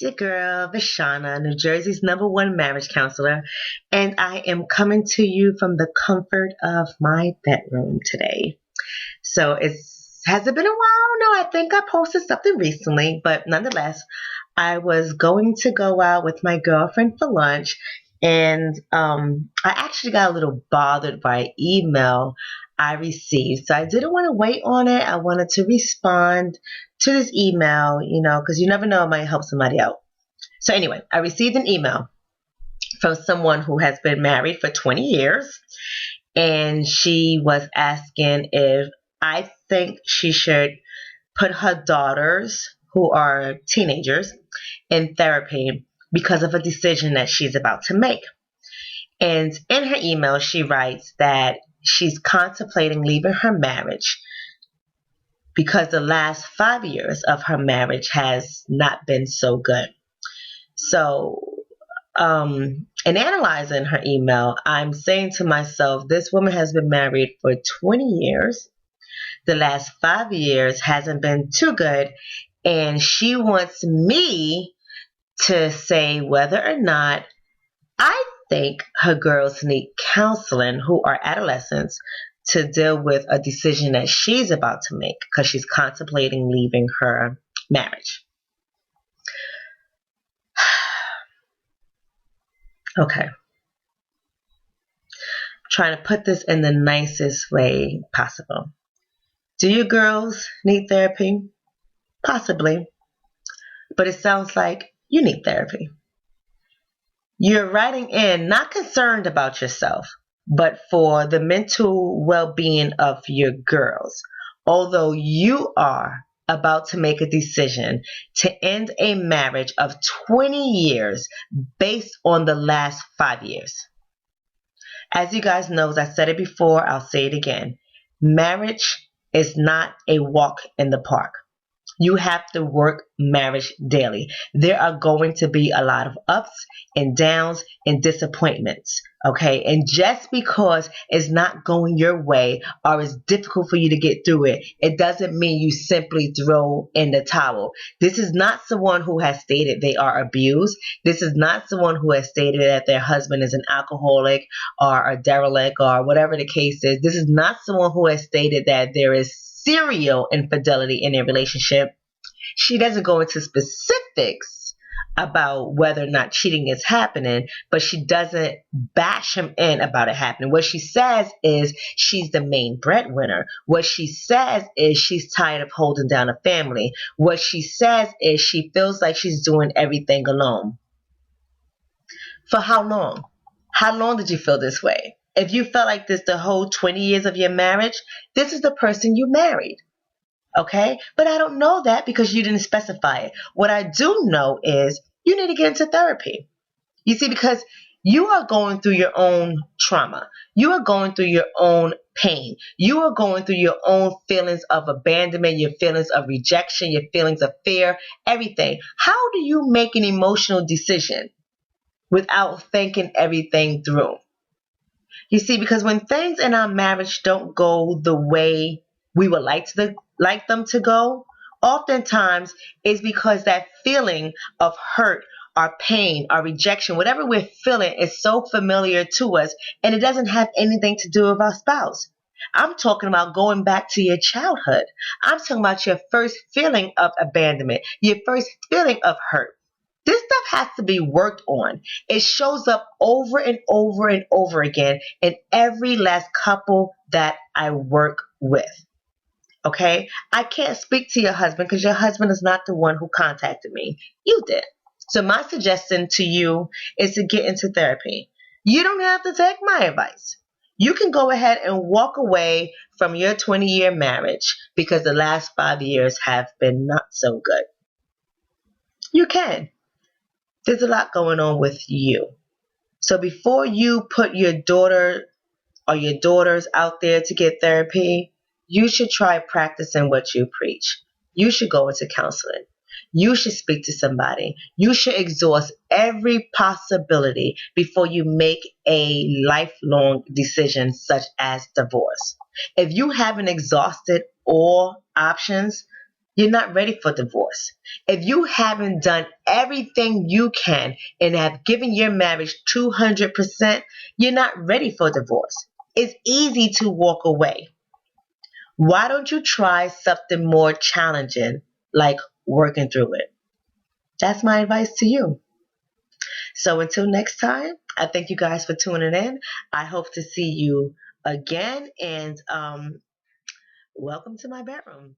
your girl, Shonna, New Jersey's #1 marriage counselor, and I am coming to you from the comfort of my bedroom today. So has it been a while? No, I think I posted something recently, but nonetheless, I was going to go out with my girlfriend for lunch, and I actually got a little bothered by email I received. So I didn't want to wait on it. I wanted to respond to this email, because you never know, it might help somebody out. So anyway, I received an email from someone who has been married for 20 years, and she was asking if I think she should put her daughters, who are teenagers, in therapy because of a decision that she's about to make. And in her email, she writes that she's contemplating leaving her marriage because the last 5 years of her marriage has not been so good. So, in analyzing her email, I'm saying to myself, this woman has been married for 20 years. The last 5 years hasn't been too good. And she wants me to say whether or not I think her girls need counseling who are adolescents to deal with a decision that she's about to make because she's contemplating leaving her marriage. Okay. I'm trying to put this in the nicest way possible. Do you girls need therapy? Possibly. But it sounds like you need therapy. You're writing in not concerned about yourself, but for the mental well-being of your girls. Although you are about to make a decision to end a marriage of 20 years based on the last 5 years. As you guys know, as I said it before, I'll say it again. Marriage is not a walk in the park. You have to work marriage daily. There are going to be a lot of ups and downs and disappointments, okay? And just because it's not going your way or it's difficult for you to get through it, it doesn't mean you simply throw in the towel. This is not someone who has stated they are abused. This is not someone who has stated that their husband is an alcoholic or a derelict or whatever the case is. This is not someone who has stated that there is serial infidelity in a relationship. She doesn't go into specifics about whether or not cheating is happening, but she doesn't bash him in about it happening. What she says is she's the main breadwinner. What she says is she's tired of holding down a family. What she says is she feels like she's doing everything alone. For how long? How long did you feel this way? If you felt like this the whole 20 years of your marriage, this is the person you married. Okay? But I don't know that because you didn't specify it. What I do know is you need to get into therapy. You see, because you are going through your own trauma. You are going through your own pain. You are going through your own feelings of abandonment, your feelings of rejection, your feelings of fear, everything. How do you make an emotional decision without thinking everything through? You see, because when things in our marriage don't go the way we would like them to go, oftentimes it's because that feeling of hurt or pain or rejection, whatever we're feeling, is so familiar to us, and it doesn't have anything to do with our spouse. I'm talking about going back to your childhood. I'm talking about your first feeling of abandonment, your first feeling of hurt. This stuff has to be worked on. It shows up over and over and over again in every last couple that I work with. Okay? I can't speak to your husband because your husband is not the one who contacted me. You did. So my suggestion to you is to get into therapy. You don't have to take my advice. You can go ahead and walk away from your 20-year marriage because the last 5 years have been not so good. You can. There's a lot going on with you. So before you put your daughter or your daughters out there to get therapy, you should try practicing what you preach. You should go into counseling. You should speak to somebody. You should exhaust every possibility before you make a lifelong decision such as divorce. If you haven't exhausted all options, you're not ready for divorce. If you haven't done everything you can and have given your marriage 200%, you're not ready for divorce. It's easy to walk away. Why don't you try something more challenging, like working through it? That's my advice to you. So until next time, I thank you guys for tuning in. I hope to see you again, and welcome to my bedroom.